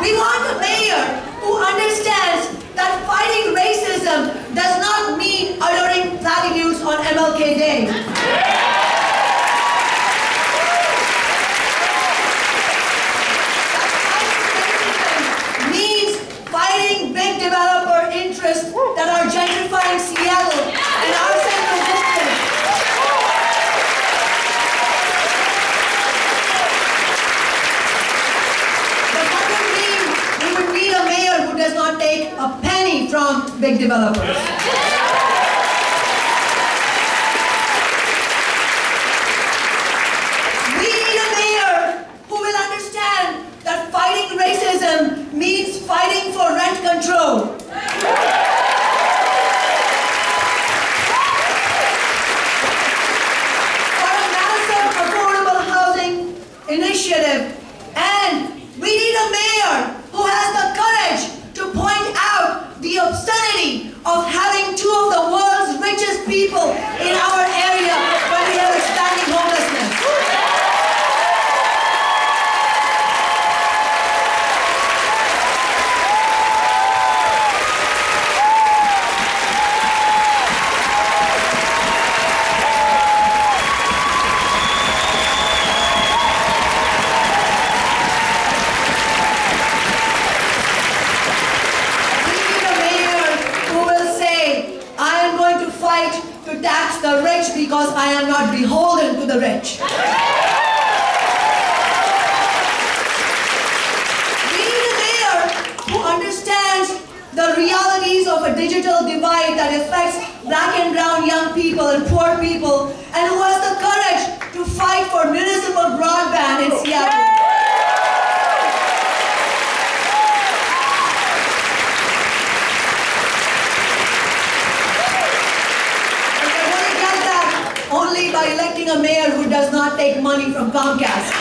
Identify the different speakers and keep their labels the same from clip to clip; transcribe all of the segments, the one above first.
Speaker 1: We want a mayor who understands that fighting racism does not mean uttering platitudes on MLK Day. Fighting big developer interests that are gentrifying Seattle and our central district. But that would mean we would need a mayor who does not take a penny from big developers. We need a mayor who will understand that fighting racism means fighting for rent control. For a massive affordable housing initiative. And we need a mayor who has the courage to point out the obscenity of having two of the world's richest people in our area when we have expanding homelessness. To tax the rich because I am not beholden to the rich. We need a mayor who understands the realities of a digital divide that affects black and brown young people and poor people, and who has the courage to fight for municipal broadband in Seattle. Only by electing a mayor who does not take money from Comcast.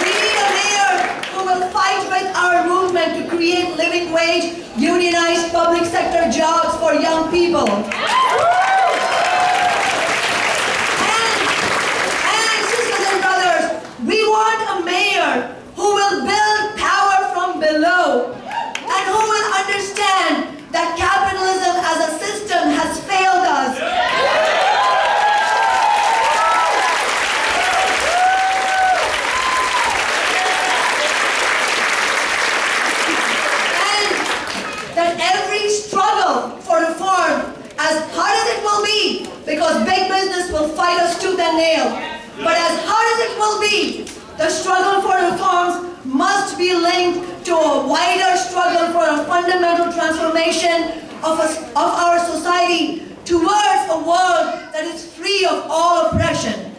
Speaker 1: We need a mayor who will fight with our movement to create living wage, unionized public sector jobs for young people. And sisters and brothers, we want a mayor who will build power from below, and who will understand that capitalism as a system has failed us. And that every struggle for reform, as hard as it will be, because big business will fight us tooth and nail, but as hard as it will be, the struggle for reforms must be linked to a wider struggle for a fundamental transformation of our society towards a world that is free of all oppression.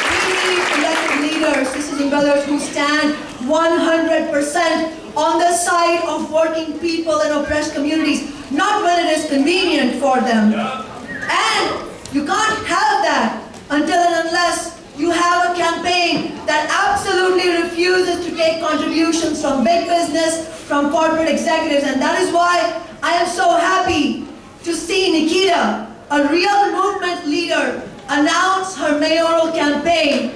Speaker 1: We need elected leaders, sisters and brothers, who stand 100% on the side of working people and oppressed communities, not when it is convenient for them. And you can't have that until and unless you have a campaign that absolutely refuses to take contributions from big business, from corporate executives. And that is why I am so happy to see Nikkita, a real movement leader, announce her mayoral campaign.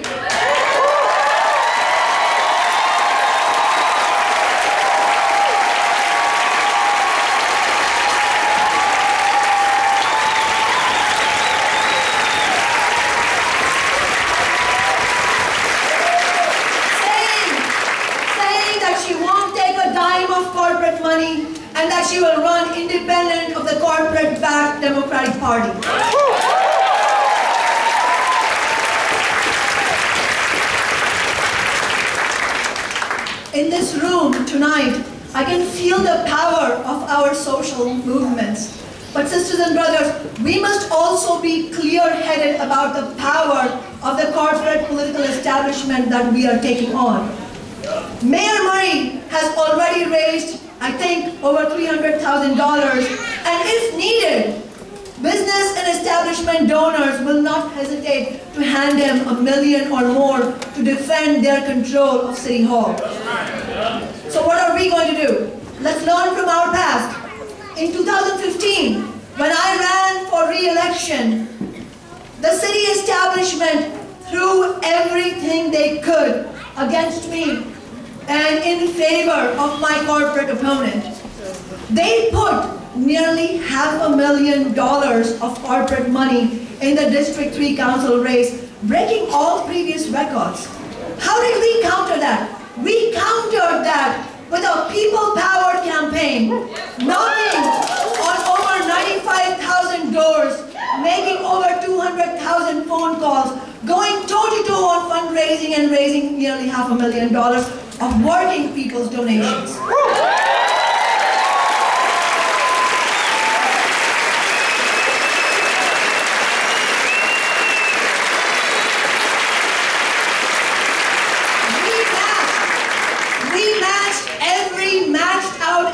Speaker 1: Corporate money, and that she will run independent of the corporate-backed Democratic Party. In this room tonight, I can feel the power of our social movements. But sisters and brothers, we must also be clear-headed about the power of the corporate political establishment that we are taking on. Mayor Murray has already raised, I think, over $300,000, and if needed, business and establishment donors will not hesitate state to hand him $1 million or more to defend their control of City Hall. So what are we going to do? Let's learn from our past. In 2015, when I ran for re-election, the city establishment threw everything they could against me and in favor of my corporate opponent. They put nearly $500,000 of corporate money in the District 3 Council race, breaking all previous records. How did we counter that? We countered that with a people-powered campaign, knocking on over 95,000 doors, making over 200,000 phone calls, going toe-to-toe on fundraising and raising nearly $500,000 of working people's donations.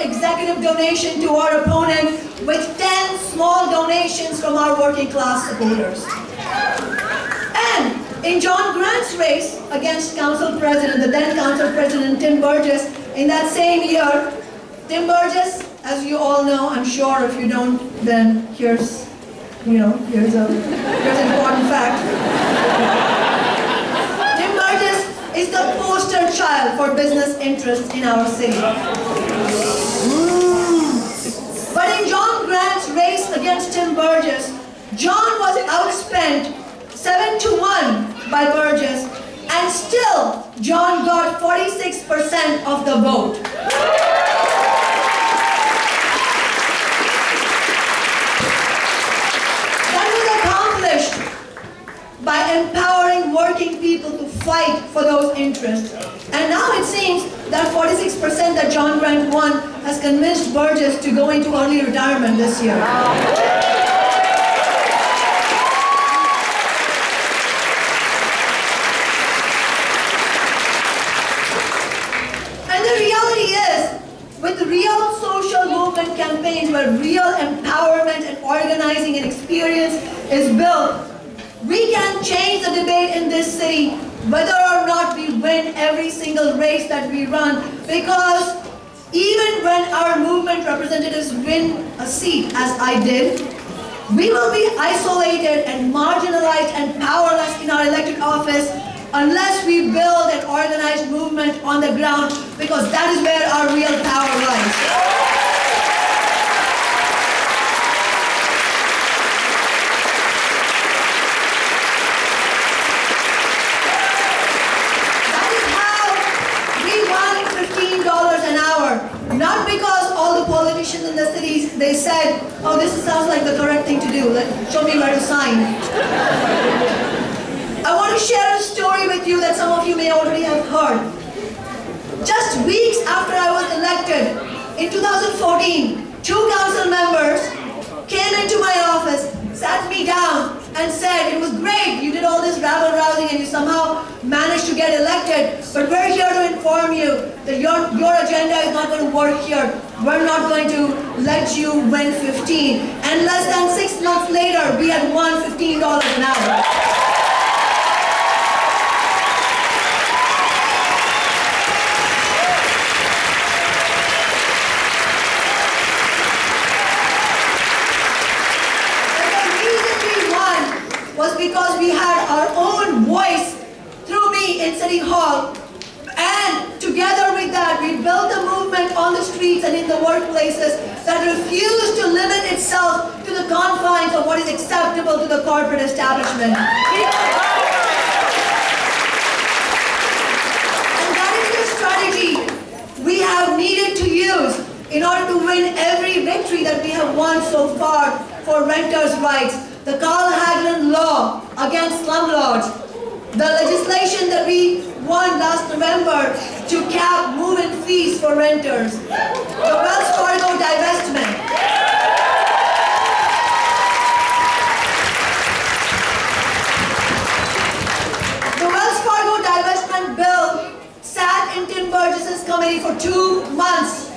Speaker 1: Executive donation to our opponent with 10 small donations from our working class supporters. And in John Grant's race against Council President, the then Council President Tim Burgess, in that same year, Tim Burgess, as you all know, I'm sure if you don't, then here's an important fact. Tim Burgess is the poster child for business interests in our city. But in John Grant's race against Tim Burgess, John was outspent 7-1 by Burgess, and still John got 46% of the vote. That was accomplished by empowering working people to fight for those interests. And now it seems that 46% that John Grant won has convinced Burgess to go into early retirement this year. And the reality is, with real social movement campaigns where real empowerment and organizing and experience is built, we can change the debate in this city whether or not we win every single race that we run, because even when our movement representatives win a seat, as I did, we will be isolated and marginalized and powerless in our elected office unless we build an organized movement on the ground, because that is where our real power lies. Not because all the politicians in the cities, they said, oh, this sounds like the correct thing to do, show me where to sign. I want to share a story with you that some of you may already have heard. Just weeks after I was elected, in 2014, 2 council members came into my office, sat me down, and said, it was great, you did all this rabble-rousing and you somehow managed to get elected, but we're here to inform you that your agenda is not going to work here. We're not going to let you win 15. And less than 6 months later, we had won $15 an hour. Because we had our own voice through me in City Hall, and together with that we built a movement on the streets and in the workplaces that refused to limit itself to the confines of what is acceptable to the corporate establishment. And that is the strategy we have needed to use in order to win every victory that we have won so far for renters' rights. The Carl Hagelin law against slumlords, the legislation that we won last November to cap move-in fees for renters, the Wells Fargo divestment. The Wells Fargo divestment bill sat in Tim Burgess's committee for 2 months.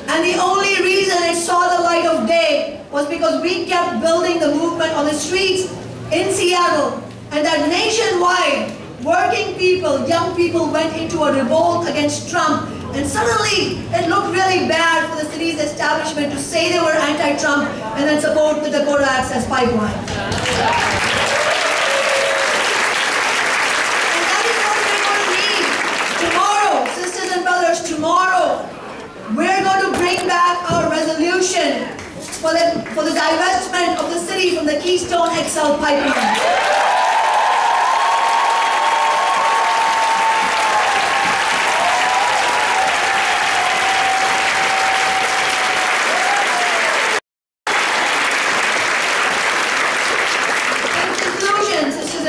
Speaker 1: And the only reason it saw the light of day was because we kept building the movement on the streets in Seattle and that nationwide, working people, young people went into a revolt against Trump, and suddenly it looked really bad for the city's establishment to say they were anti-Trump and then support the Dakota Access Pipeline. And that is what we're going to need. Tomorrow, sisters and brothers, tomorrow, we're going to bring back our resolution for the divestment of the city from the Keystone XL pipeline.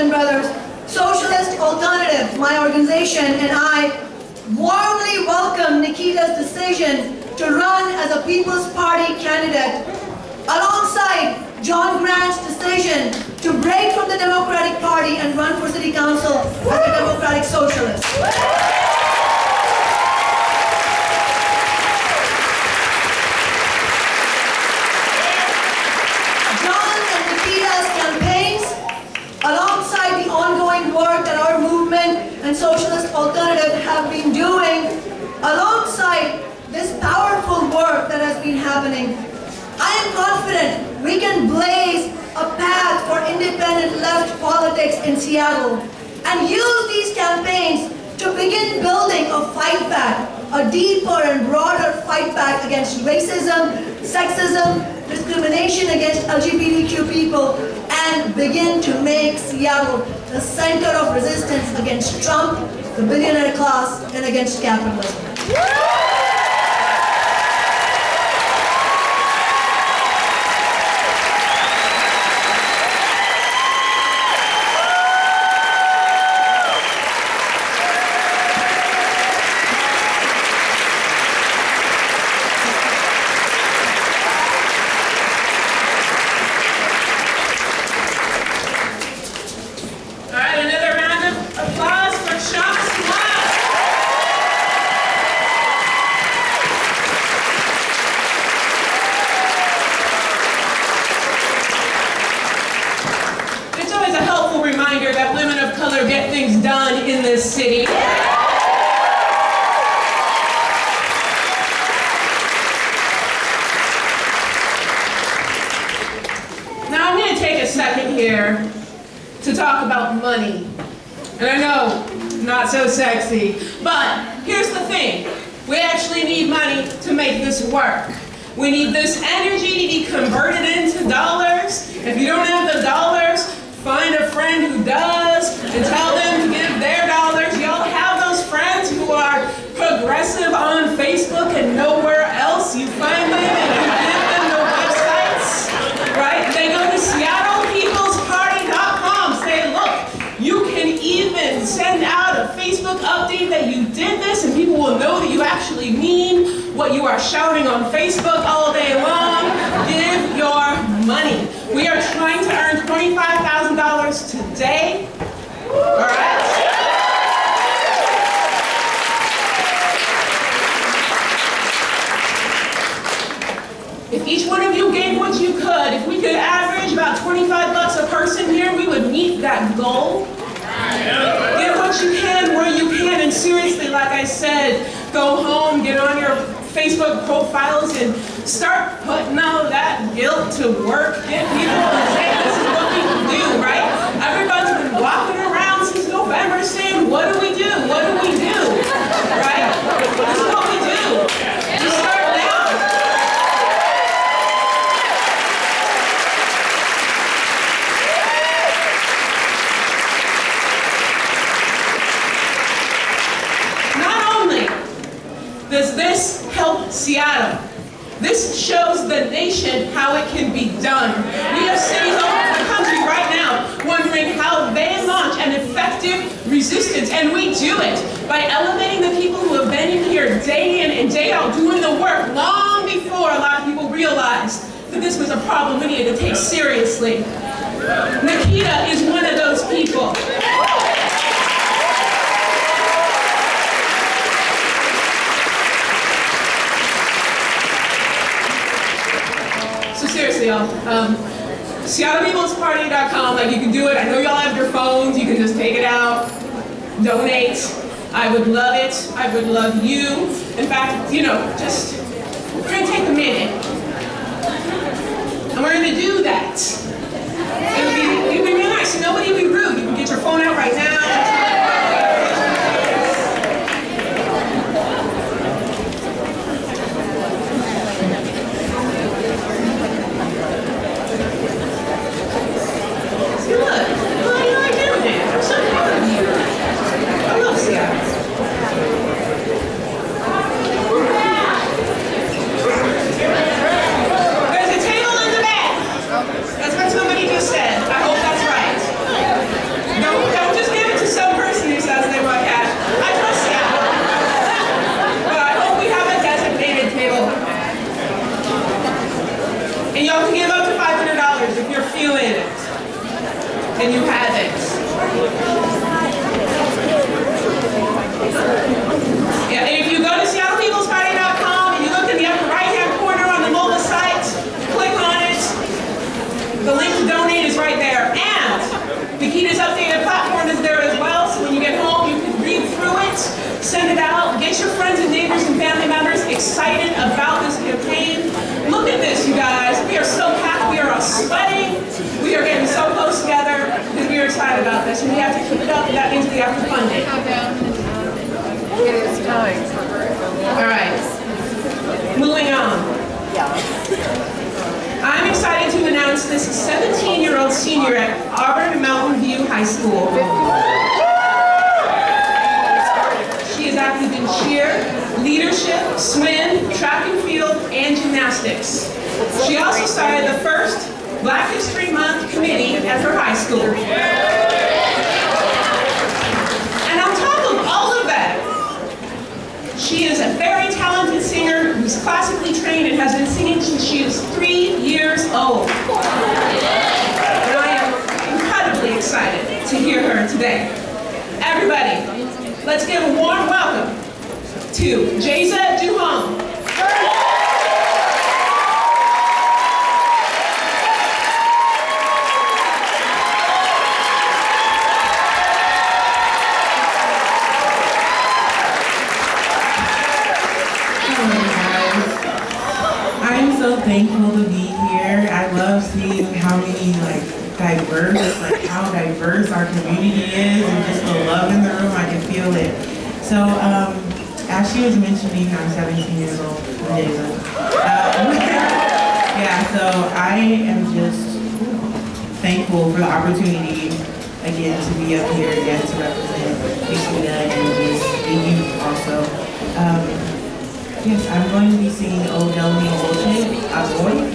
Speaker 1: Brothers, Socialist Alternative, my organization, and I warmly welcome Nikkita's decision to run as a People's Party candidate, alongside John Grant's decision to break from the Democratic Party and run for City Council as a Democratic Socialist. John and Nikkita's campaigns, alongside the ongoing work that our movement and Socialist Alternative have been doing, alongside this powerful work that has been happening, I am confident we can blaze a path for independent left politics in Seattle and use these campaigns to begin building a fight back, a deeper and broader fight back against racism, sexism, discrimination against LGBTQ people, and begin to make Seattle the center of resistance against Trump, the billionaire class, and against capitalism.
Speaker 2: Get things done in this city. Now I'm going to take a second here to talk about money. And I know, not so sexy, but here's the thing. We actually need money to make this work. We need this energy to be converted into dollars. If you don't have the dollars, find a friend who does and tell them to give their dollars. Y'all have those friends who are progressive on Facebook and nowhere else. You find them and you give them their websites, right? They go to SeattlePeoplesParty.com, say, look, you can even send out a Facebook update that you did this, and people will know that you actually mean what you are shouting on Facebook all day long. Give your money. We are trying to earn $25,000 today. All right? If each one of you gave what you could, if we could average about 25 bucks a person here, we would meet that goal. Give what you can where you can, and seriously, like I said, go home, get on your Facebook profiles and start putting all that guilt to work. Get people to say, this is what people do, right? Everybody's been walking around since November saying, what do we do? What do we do? Right? This is what we do. Just start now. Not only does this help Seattle, this shows the nation how it can be done. We have cities all over the country right now wondering how they launch an effective resistance, and we do it by elevating the people who have been in here day in and day out doing the work long before a lot of people realized that this was a problem we needed to take seriously. Nikkita is one of those people. So seriously, y'all, SeattlePeoplesParty.com, like you can do it. I know y'all have your phone. donate. I would love it. I would love you. In fact, we're going to take a minute. And we're going to do that. It'll be real nice. Nobody will be rude. You can get your phone out right now. See, look. How do you like doing that? I'm so proud of you. I love Seattle. There's a table in the back. That's what somebody just said. I hope that's right. Don't just give it to some person who says they want cash. I trust Seattle. But I hope we have a designated table. And y'all can give up to $500 if you're feeling it. And you have it. Yeah, and if you go to SeattlePeoplesParty.com and you look in the upper right-hand corner on the mobile site, click on it. The link to donate is right there. And Nikkita's updated platform is there as well, so when you get home, you can read through it, send it out, get your friends and neighbors and family members excited about this campaign. Look at this, you guys. We are so happy. We are all sweating. We are getting so close together because we are excited about this. And we have to keep it up, and that means we have to fund it.
Speaker 3: It is time.
Speaker 2: All right. Moving on. I'm excited to announce this 17-year-old senior at Auburn Mountain View High School. She is active in cheer, leadership, swim, track and field, and gymnastics. She also started the first Black History Month committee at her high school. And on top of all of that, she is a very talented singer who's classically trained and has been singing since she was 3 years old. And I am incredibly excited to hear her today. Everybody, let's give a warm welcome to Jaza Duhong.
Speaker 4: I'm so thankful to be here. I love seeing how many how diverse our community is, and just the love in the room. I can feel it. So, as she was mentioning, I'm 17 years old. Yeah, so I am just thankful for the opportunity again to be up here again to represent Nikkita and just the youth also. Yes, I'm going to be singing Oh Del Mio Dolce, Amore, and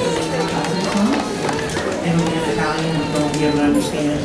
Speaker 4: it's a positive song. It'll be in Italian, and you'll be able to understand.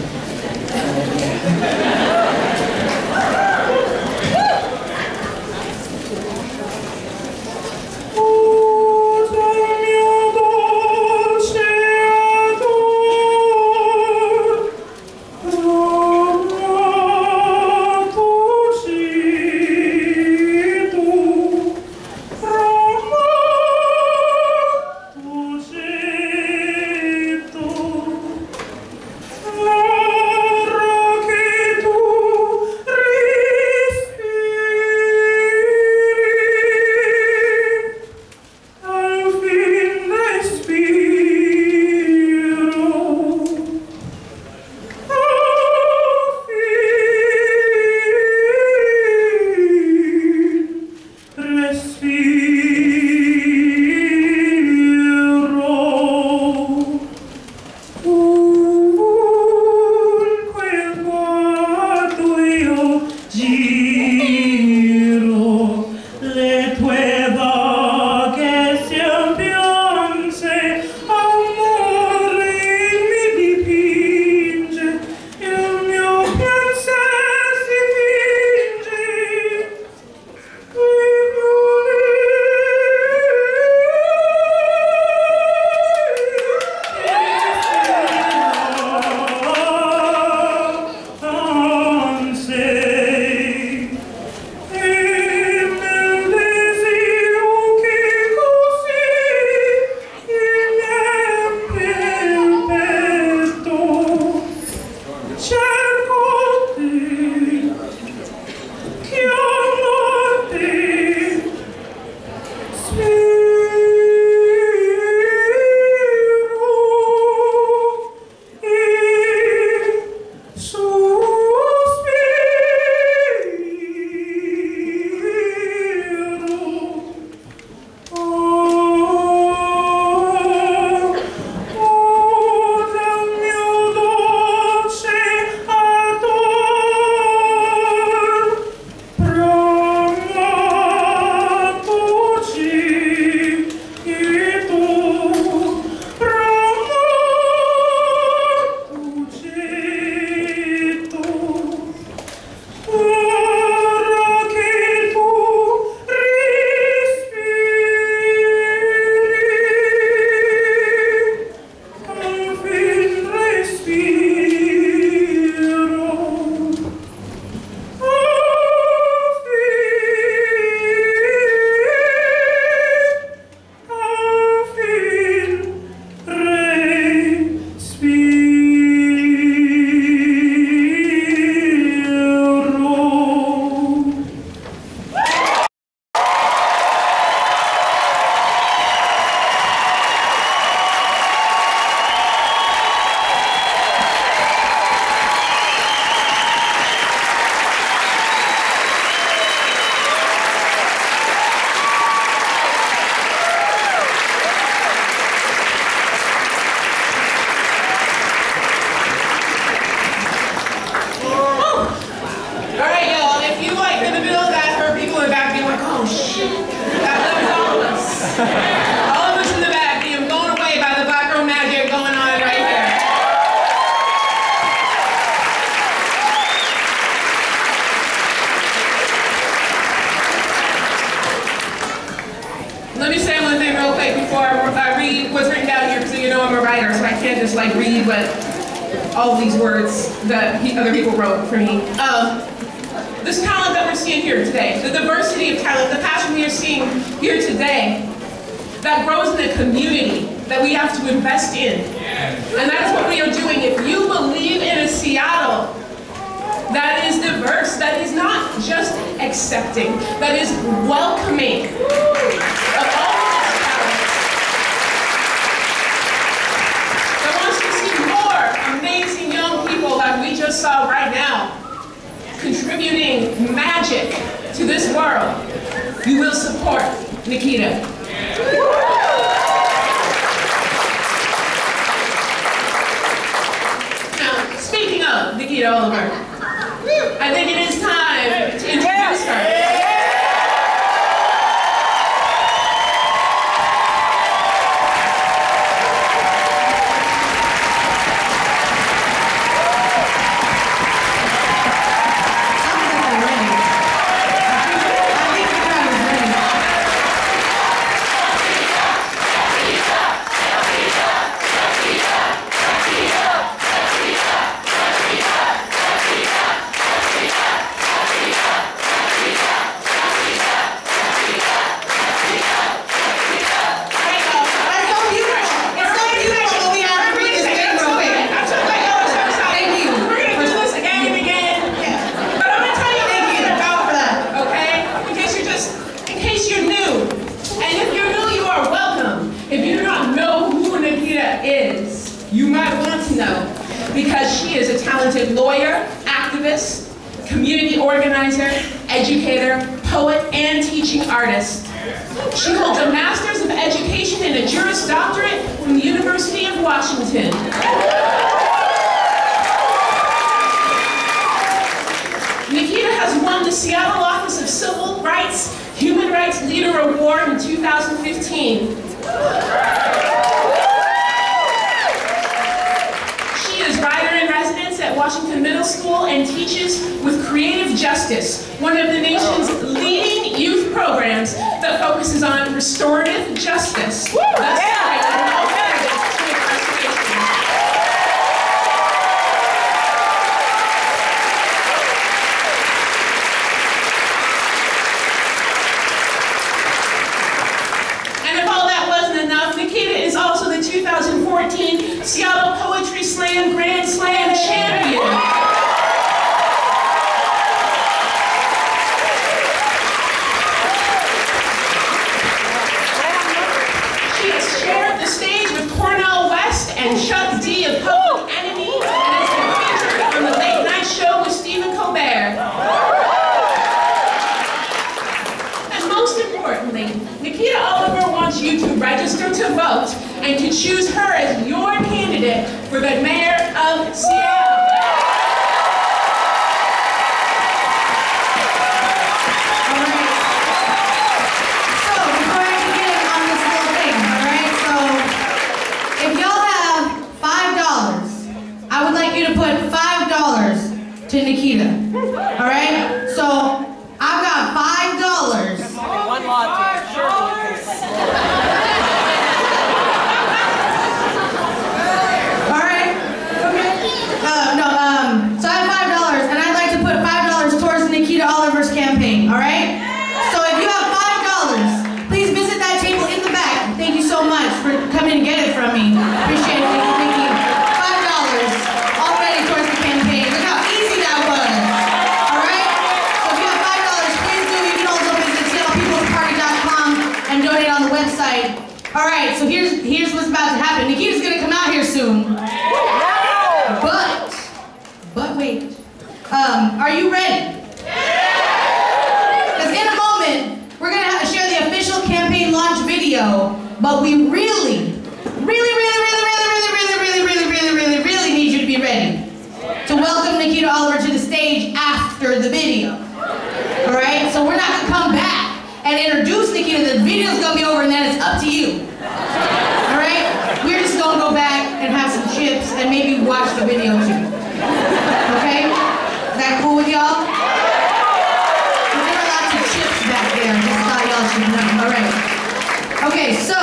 Speaker 2: can't just like read what all these words that other people wrote for me. This talent that we're seeing here today, the diversity of talent, the passion we are seeing here today, that grows in a community that we have to invest in. And that is what we are doing. If you believe in a Seattle that is diverse, that is not just accepting, that is welcoming of all these talents, that wants to see more amazing young people like we just saw right now, contributing magic to this world, you will support Nikkita. Now, speaking of Nikkita Oliver, I think it is time to introduce her. You might want to know, because she is a talented lawyer, activist, community organizer, educator, poet, and teaching artist. She holds a Master's of Education and a Juris Doctorate from the University of Washington. Nikkita has won the Seattle Office of Civil Rights Human Rights Leader Award in 2015. At Washington Middle School and teaches with Creative Justice, one of the nation's leading youth programs that focuses on restorative justice. And if all that wasn't enough, Nikkita is also the 2014 Seattle Poetry Slam Grand Slam champion. She has shared the stage with Cornel West and Chuck D of Public Enemy, and has been featured on the Late Night Show with Stephen Colbert. And most importantly, Nikkita Oliver wants you to register to vote and to choose her as your candidate for the mayor of Seattle.
Speaker 1: All right. So, before I begin on this whole thing, all right, so if y'all have $5, I would like you to put $5 to Nikkita. All right? So, I've got $5.
Speaker 3: One latte, sure.
Speaker 1: So I have $5, and I'd like to put $5 towards Nikkita Oliver's campaign, all right? So if you have $5, please visit that table in the back. Thank you so much for coming to get it from me. Appreciate it. Thank you. $5 already towards the campaign. Look how easy that was, all right? So if you have $5, please do. You can also visit SeattlePeoplesParty.com and donate on the website. All right, so here's what's about to happen. Nikkita's gonna come out here soon. But wait, are you ready? Because in a moment, we're going to share the official campaign launch video, but we really need you to be ready to welcome Nikkita Oliver to the stage after the video. All right, so we're not going to come back and introduce Nikkita. The video's going to be over and then it's up to you. All right, we're just going to go back and have some chips and maybe watch the video too. Okay? Is that cool with y'all? There are lots of chips back there. Just thought y'all should know. Alright. Okay, so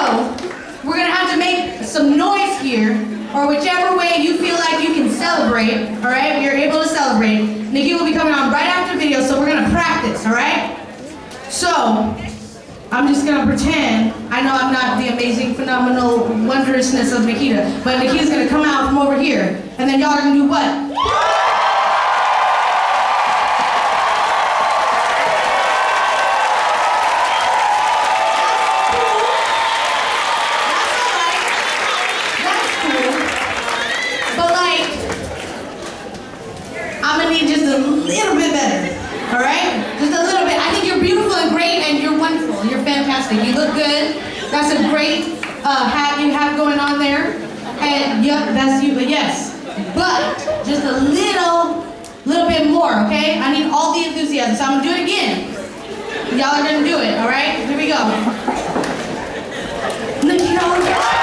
Speaker 1: we're gonna have to make some noise here or whichever way you feel like you can celebrate, all right? You're able to celebrate. Nikki will be coming on right after video, so we're gonna practice, all right? So, I'm just gonna pretend, I know I'm not the amazing, phenomenal, wondrousness of Nikkita, but Nikkita's gonna come out from over here, and then y'all are gonna do what? I'm gonna need just a little bit better, all right? Just a little bit. I think you're beautiful and great, and you're wonderful. You're fantastic. You look good. That's a great hat you have going on there. And yep, that's you. But yes, but just a little bit more, okay? I need all the enthusiasm. So I'm gonna do it again. Y'all are gonna do it, all right? Here we go. Nikkita Oliver.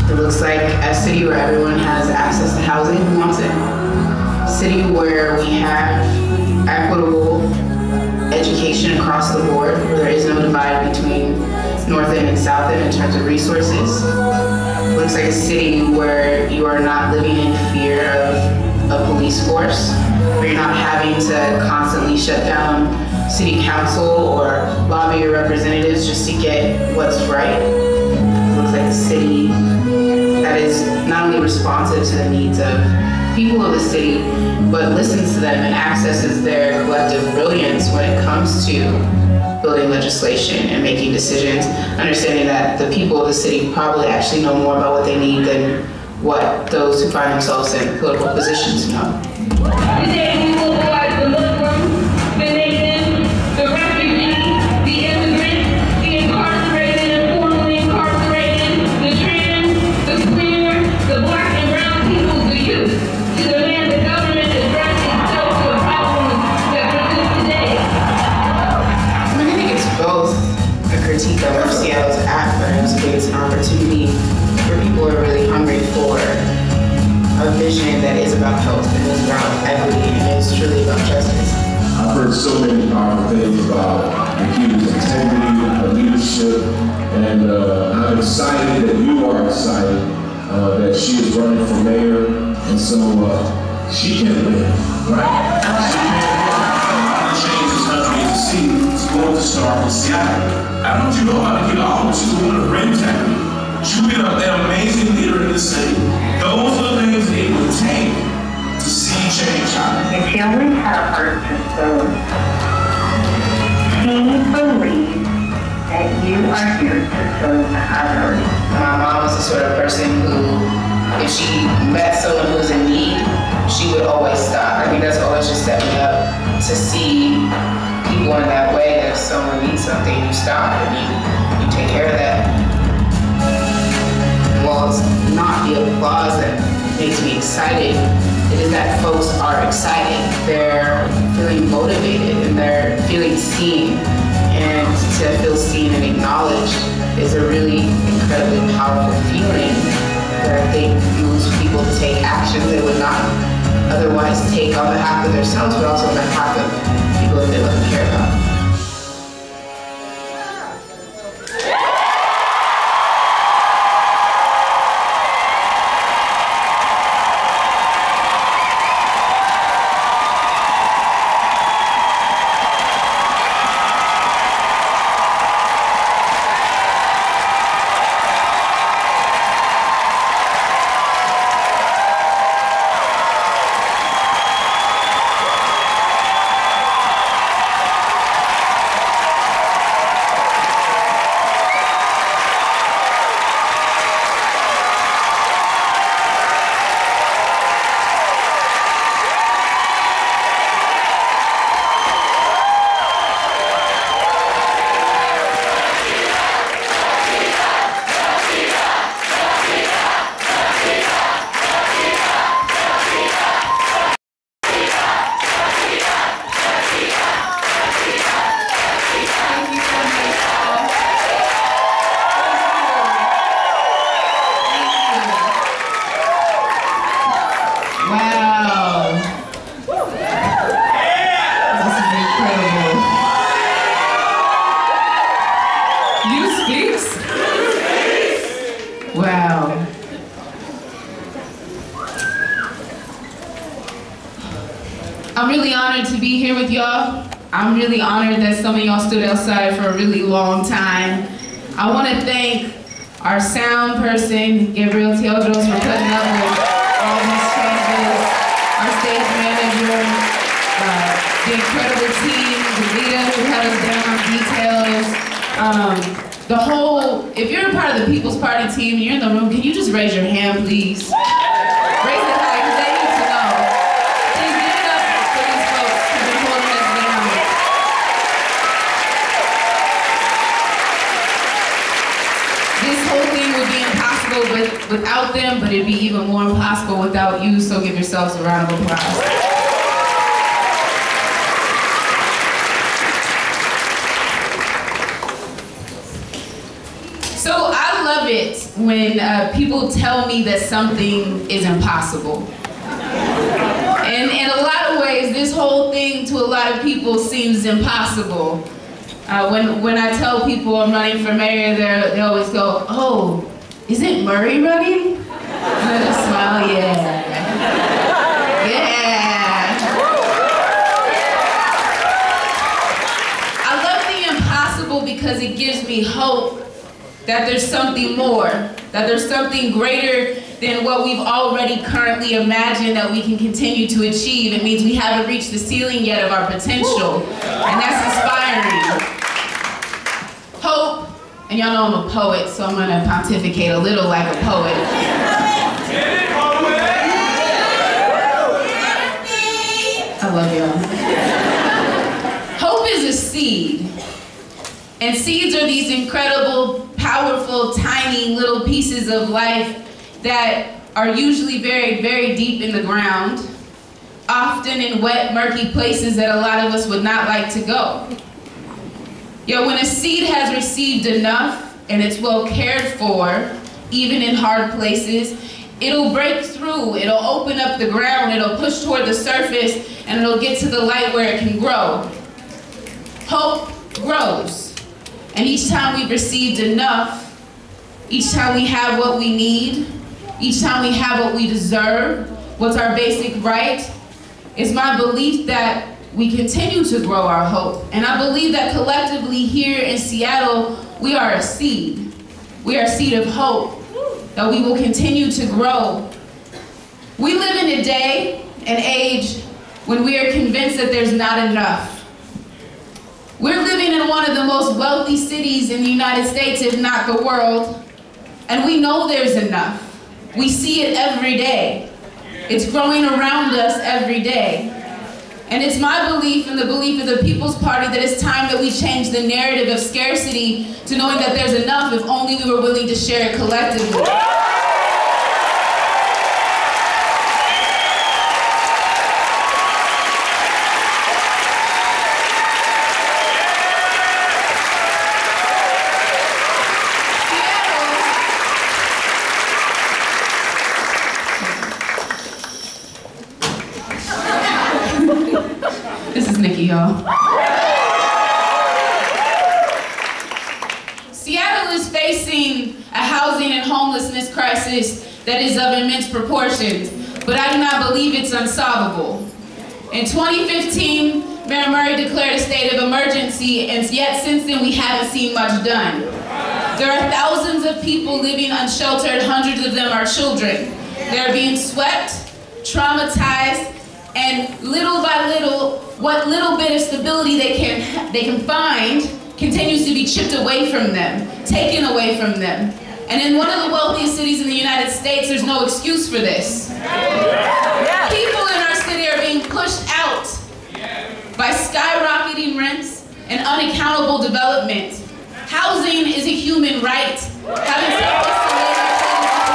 Speaker 5: It looks like a city where everyone has access to housing who wants it. A city where we have equitable education across the board, where there is no divide between North End and South End in terms of resources. It looks like a city where you are not living in fear of a police force, where you're not having to constantly shut down city council or lobby your representatives just to get what's right. It looks like a city that is not only responsive to the needs of people of the city, but listens to them and accesses their collective brilliance when it comes to building legislation and making decisions, understanding that the people of the city probably actually know more about what they need than what those who find themselves in political positions know.
Speaker 6: Today we will provide the Muslim, the Native, the refugee, the immigrant, the incarcerated and formerly incarcerated, the trans, the queer, the black and brown people, the youth, to demand the government address itself to the problems that persist today.
Speaker 5: I think it's both a critique of Seattle's act, but I also think it's an opportunity where people are really hungry for a vision that is about health and is about equity and is truly about justice.
Speaker 7: I've heard so many powerful things about Nikkita's integrity, her leadership, and I'm excited that you are excited that she is running for mayor, and so she can win, right? She can change this country as a city. It's going to start with Seattle. I don't know if you know about Nikkita Oliver. She's a woman of great integrity. She will be an amazing leader in this city. Those are the things that it would take to see change happen.
Speaker 8: If you always had a heart to serve, he believes that you are here to serve others.
Speaker 5: My mom was the sort of person who, if she met someone who was in need, she would always stop. I think that's always just stepping up to see people in that way, that if someone needs something, you stop and you take care of that. Well, it's not the applause that makes me excited. It is that folks are excited. They're feeling motivated and they're feeling seen. And to feel seen and acknowledged is a really incredibly powerful feeling that I think moves people to take actions they would not otherwise take on behalf of themselves, but also on behalf of people that they love and care about. Wow. This is incredible. You speaks? Wow. I'm really honored to be here with y'all. I'm really honored that some of y'all stood outside for a really long time. I want to thank our sound person, Gabriel Teodros, for putting up with all these changes, our stage manager, the incredible team, Rita, who had us down on details. The whole, if you're a part of the People's Party team and you're in the room, can you just raise your hand, please? Raise it high, because they need to know. Please give it up for these folks who've been holding us down. This whole thing would be impossible without them, but it'd be even more impossible without you, so give yourselves a round of applause. So I love it when people tell me that something is impossible. And in a lot of ways, this whole thing to a lot of people seems impossible. When I tell people I'm running for mayor, they always go, "Oh, isn't Murray running?" And I just smile, yeah. Yeah. I love the impossible because it gives me hope that there's something more, that there's something greater than what we've already currently imagined that we can continue to achieve. It means we haven't reached the ceiling yet of our potential, and that's inspiring. Hope, and y'all know I'm a poet, so I'm gonna pontificate a little like a poet. I love y'all. Hope is a seed, and seeds are these incredible, powerful, tiny little pieces of life that are usually buried very deep in the ground, often in wet, murky places that a lot of us would not like to go. Yet when a seed has received enough and it's well cared for, even in hard places, it'll break through, it'll open up the ground, it'll push toward the surface, and it'll get to the light where it can grow. Hope grows. And each time we've received enough, each time we have what we need, each time we have what we deserve, what's our basic right, it's my belief that we continue to grow our hope. And I believe that collectively here in Seattle, we are a seed. We are a seed of hope, that we will continue to grow. We live in a day and age when we are convinced that there's not enough. We're living in one of the most wealthy cities in the United States, if not the world, and we know there's enough. We see it every day. It's growing around us every day. And it's my belief and the belief of the People's Party that it's time that we change the narrative of scarcity to knowing that there's enough if only we were willing to share it collectively. This is Nikki, y'all. Seattle is facing a housing and homelessness crisis that is of immense proportions, but I do not believe it's unsolvable. In 2015, Mayor Murray declared a state of emergency, and yet since then we haven't seen much done. There are thousands of people living unsheltered, hundreds of them are children. They're being swept, traumatized, and little by little, what little bit of stability they can find continues to be chipped away from them, taken away from them. And in one of the wealthiest cities in the United States, there's no excuse for this. People in our city are being pushed out by skyrocketing rents and unaccountable development. Housing is a human right. Having someplace to live is a human right.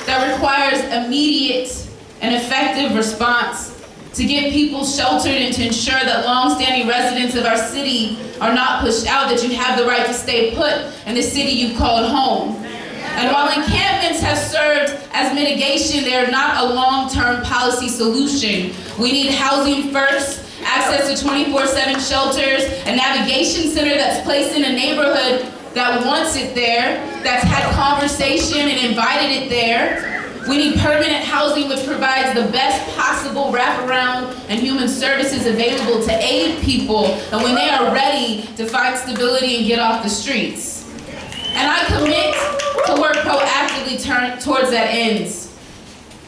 Speaker 5: That requires immediate and effective response to
Speaker 9: to get people sheltered and to ensure that long-standing residents of our city are not pushed out, that you have the right to stay put in the city you called home. And while encampments have served as mitigation, they are not a long-term policy solution. We need housing first, access to 24/7 shelters, a navigation center that's placed in a neighborhood that wants it there, that's had conversation and invited it there. We need permanent housing which provides the best possible wraparound and human services available to aid people and when they are ready to find stability and get off the streets. And I commit to work proactively towards that end.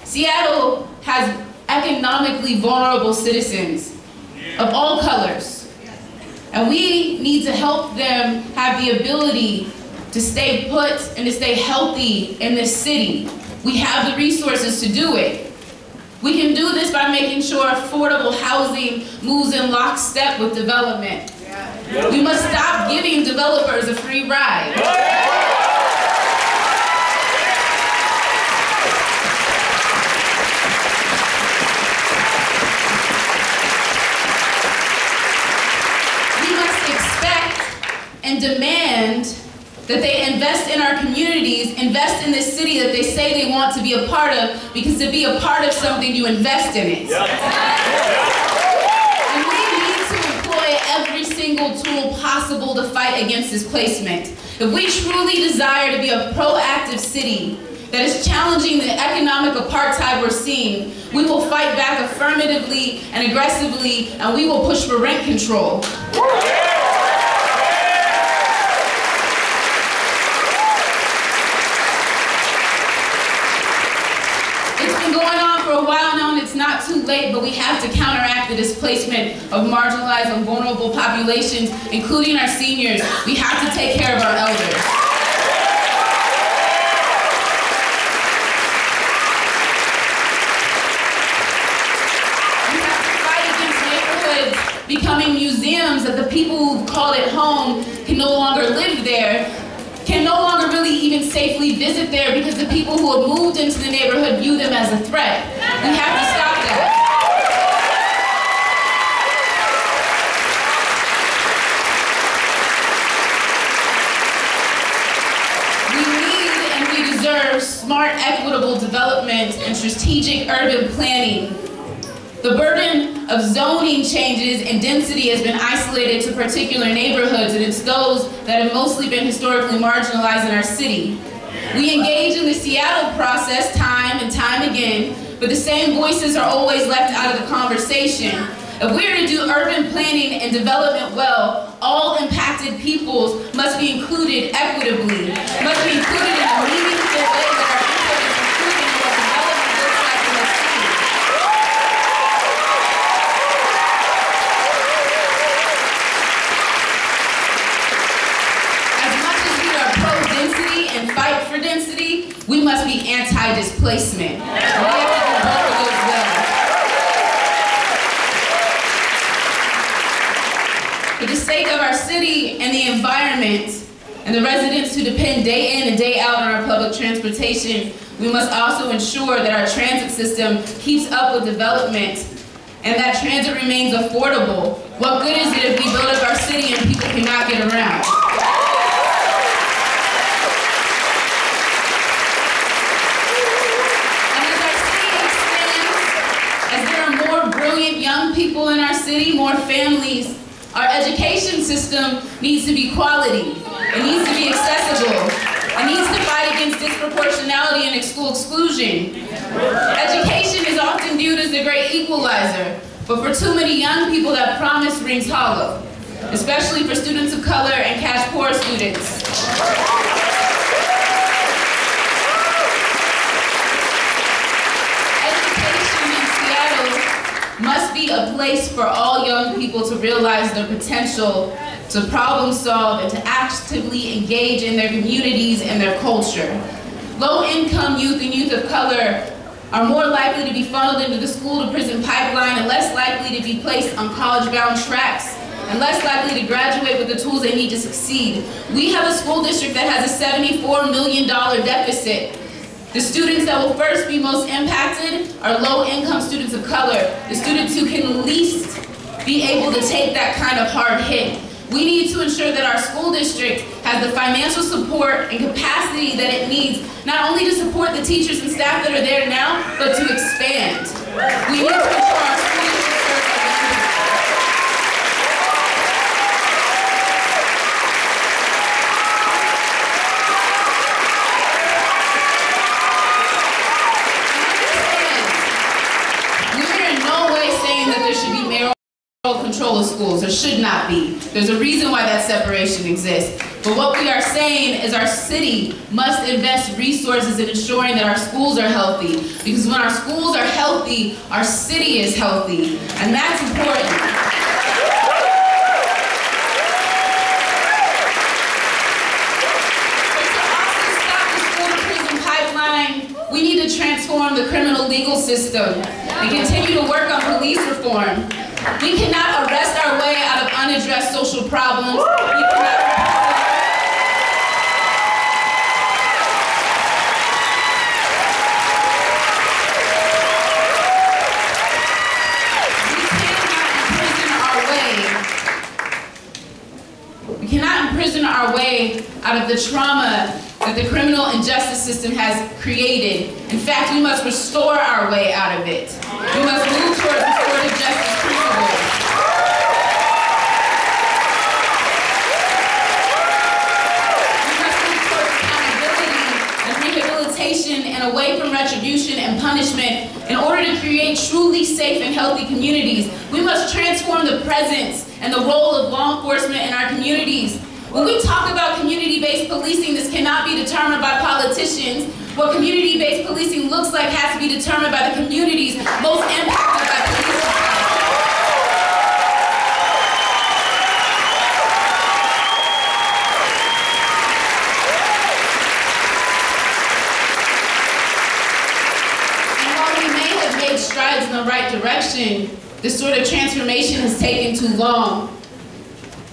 Speaker 9: Seattle has economically vulnerable citizens of all colors. And we need to help them have the ability to stay put and to stay healthy in this city. We have the resources to do it. We can do this by making sure affordable housing moves in lockstep with development. We must stop giving developers a free ride. We must expect and demand that they invest in our communities, invest in this city that they say they want to be a part of, because to be a part of something, you invest in it. And we need to employ every single tool possible to fight against displacement. If we truly desire to be a proactive city that is challenging the economic apartheid we're seeing, we will fight back affirmatively and aggressively, and we will push for rent control. For a while now, and it's not too late, but we have to counteract the displacement of marginalized and vulnerable populations, including our seniors. We have to take care of our elders. We have to fight against neighborhoods becoming museums that the people who call it home can no longer live there, can no longer really even safely visit there because the people who have moved into the neighborhood view them as a threat. We have to stop that. We need and we deserve smart, equitable development and strategic urban planning. The burden of zoning changes and density has been isolated to particular neighborhoods, and it's those that have mostly been historically marginalized in our city. We engage in the Seattle process time and time again, but the same voices are always left out of the conversation. If we are to do urban planning and development well, all impacted peoples must be included equitably, must be included in a meaningful way that our input is included in what development looks like in the city. As much as we are pro-density and fight for density, we must be anti-displacement. We have to do both of those well. For the sake of our city and the environment and the residents who depend day in and day out on our public transportation, we must also ensure that our transit system keeps up with development and that transit remains affordable. What good is it if we build up our city and people cannot get around? Young people in our city, more families. Our education system needs to be quality. It needs to be accessible. It needs to fight against disproportionality and school exclusion. Education is often viewed as the great equalizer, but for too many young people that promise rings hollow, especially for students of color and cash poor students. Must be a place for all young people to realize their potential, to problem solve, and to actively engage in their communities and their culture. Low-income youth and youth of color are more likely to be funneled into the school-to-prison pipeline and less likely to be placed on college-bound tracks and less likely to graduate with the tools they need to succeed. We have a school district that has a $74 million deficit. The students that will first be most impacted are low-income students of color, the students who can least be able to take that kind of hard hit. We need to ensure that our school district has the financial support and capacity that it needs, not only to support the teachers and staff that are there now, but to expand. We need to ensure our school district serves our control of schools. There should not be. There's a reason why that separation exists. But what we are saying is our city must invest resources in ensuring that our schools are healthy. Because when our schools are healthy, our city is healthy. And that's important. We need to transform the criminal legal system and continue to work on police reform. We cannot arrest our way out of unaddressed social problems. We cannot imprison our way out of the trauma that the criminal and justice system has created. In fact, we must restore our way out of it. We must move towards restorative justice principles. We must move towards accountability and rehabilitation and away from retribution and punishment in order to create truly safe and healthy communities. We must transform the presence and the role of law enforcement in our communities. When we talk about community-based policing, this cannot be determined by politicians. What community-based policing looks like has to be determined by the communities most impacted by police And while we may have made strides in the right direction, this sort of transformation has taken too long.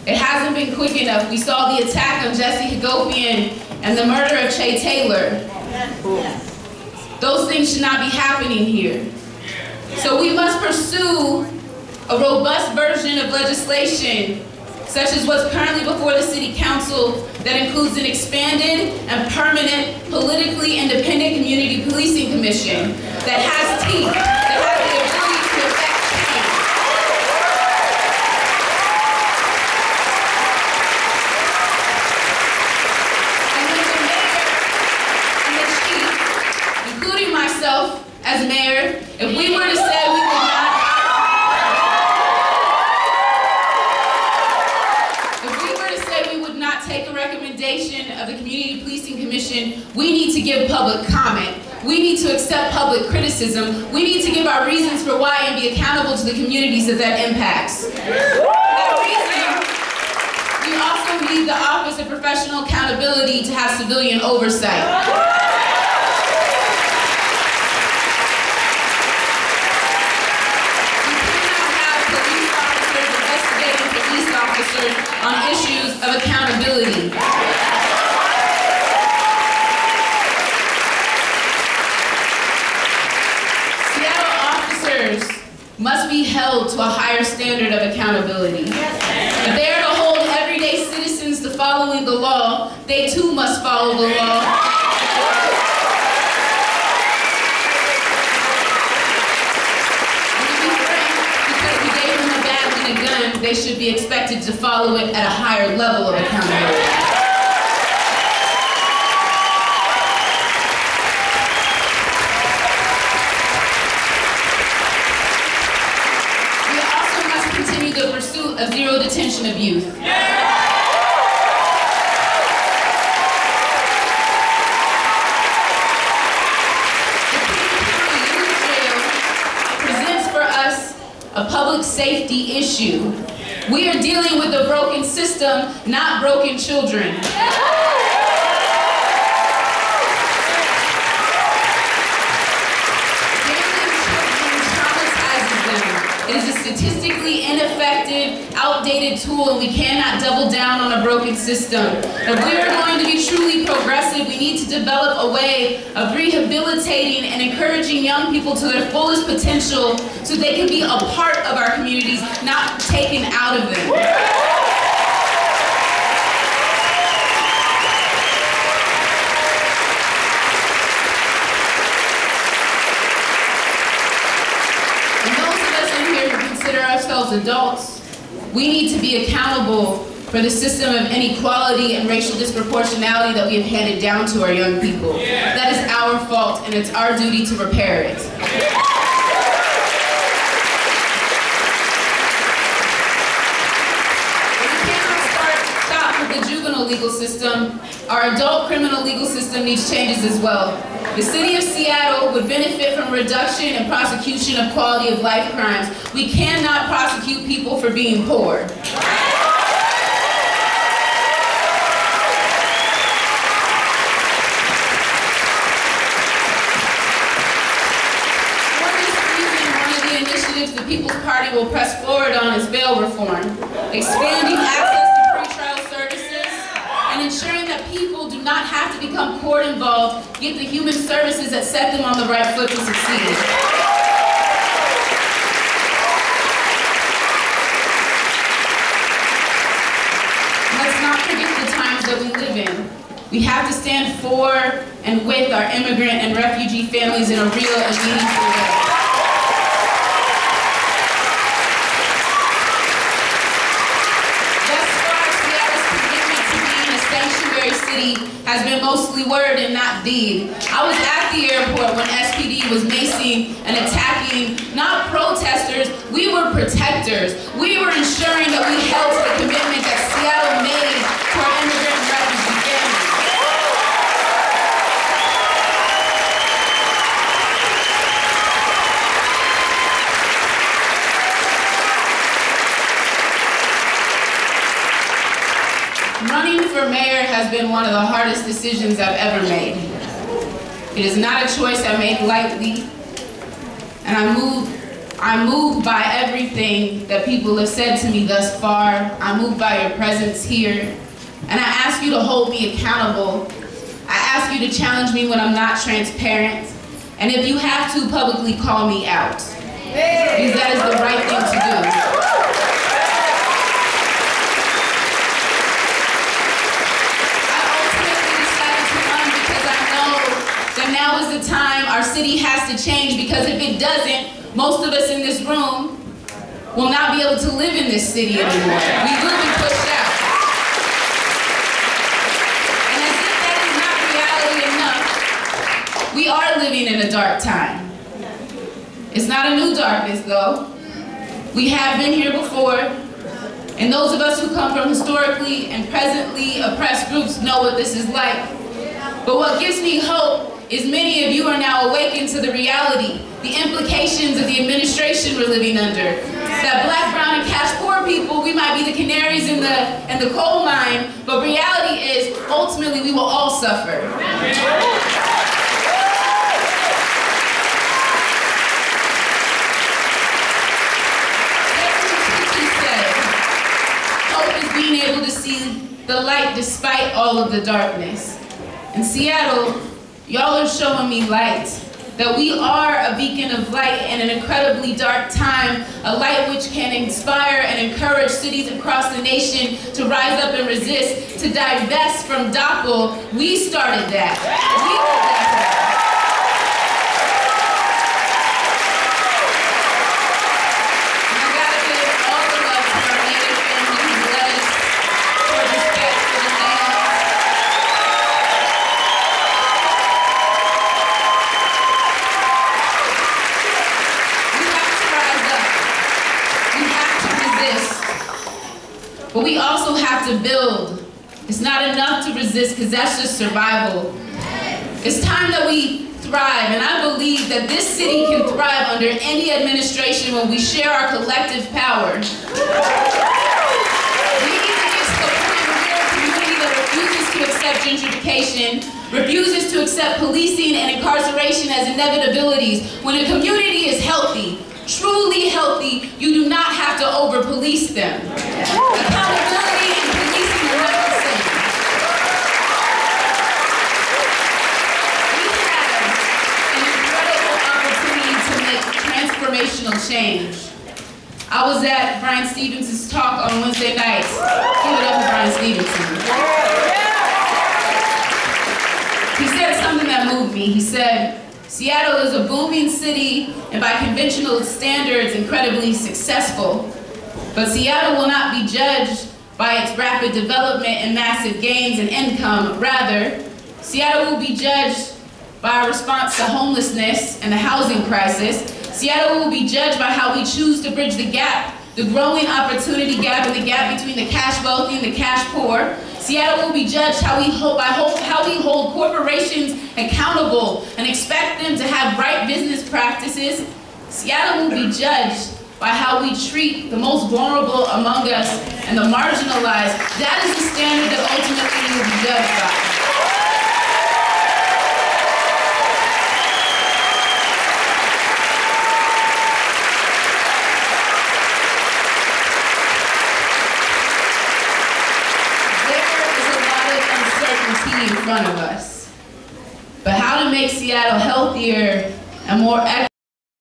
Speaker 9: It hasn't been quick enough. We saw the attack on Jesse Hagopian and the murder of Che Taylor. Those things should not be happening here. So we must pursue a robust version of legislation, such as what's currently before the City Council, that includes an expanded and permanent politically independent community policing commission that has teeth, that has the ability to affect change. As mayor, if we were to say we would not, take a recommendation of the Community Policing Commission, we need to give public comment. We need to accept public criticism. We need to give our reasons for why and be accountable to the communities that impacts. For that reason, we also need the Office of Professional Accountability to have civilian oversight. On issues of accountability. Seattle officers must be held to a higher standard of accountability. If they are to hold everyday citizens to following the law, they too must follow the law. They should be expected to follow it at a higher level of accountability. We also must continue the pursuit of zero detention of youth. A public safety issue. We are dealing with a broken system, not broken children. It is a statistically ineffective, outdated outdated tool, and we cannot double down on a broken system. If we are going to be truly progressive, we need to develop a way of rehabilitating and encouraging young people to their fullest potential so they can be a part of our communities, not taken out of them. Ourselves adults, we need to be accountable for the system of inequality and racial disproportionality that we have handed down to our young people. That is our fault, and it's our duty to repair it. We cannot stop with the juvenile legal system. Our adult criminal legal system needs changes as well. The city of Seattle would benefit from a reduction in prosecution of quality of life crimes. We cannot prosecute people for being poor. We For this reason, one of the initiatives the People's Party will press forward on is bail reform, expanding access to pretrial services, and ensuring that people do not have to become court involved, get the human services that set them on the right foot to succeed. Let's not forget the times that we live in. We have to stand for and with our immigrant and refugee families in a real and meaningful way. Has been mostly word and not deed. I was at the airport when SPD was macing and attacking not protesters, we were protectors. We were ensuring that we held to the commitment that Seattle made to our immigrant and refugee families. Running for mayor has been one of the hardest decisions I've ever made. It is not a choice I made lightly, and I'm moved by everything that people have said to me thus far. I'm moved by your presence here, and I ask you to hold me accountable. I ask you to challenge me when I'm not transparent, and if you have to, publicly call me out, because that is the right thing to do. Now is the time our city has to change, because if it doesn't, most of us in this room will not be able to live in this city anymore. We will be pushed out. And as if that is not reality enough, we are living in a dark time. It's not a new darkness though. We have been here before, and those of us who come from historically and presently oppressed groups know what this is like. But what gives me hope is many of you are now awakened to the reality, the implications of the administration we're living under. That black, brown, and cash poor people, we might be the canaries in the coal mine, but reality is, ultimately, we will all suffer. Hope is being able to see the light despite all of the darkness. In Seattle, y'all are showing me light, that we are a beacon of light in an incredibly dark time, a light which can inspire and encourage cities across the nation to rise up and resist, to divest from DOPL. We started that. We did that. And I gotta give all the love to our Native family who led us toward respect for the land. But we also have to build. It's not enough to resist, because that's just survival. It's time that we thrive, and I believe that this city can thrive under any administration when we share our collective power. We need to get to the point where we're a community that refuses to accept gentrification, refuses to accept policing and incarceration as inevitabilities. When a community is healthy, truly healthy, you do not have to over-police them. Brian Stevenson. He said something that moved me. He said, Seattle is a booming city and by conventional standards incredibly successful. But Seattle will not be judged by its rapid development and massive gains in income. Rather, Seattle will be judged by our response to homelessness and the housing crisis. Seattle will be judged by how we choose to bridge the gap, the growing opportunity gap and the gap between the cash wealthy and the cash poor. Seattle will be judged how we hold corporations accountable and expect them to have right business practices. Seattle will be judged by how we treat the most vulnerable among us and the marginalized. That is the standard that ultimately we will be judged by. In front of us. But how to make Seattle healthier and more equitable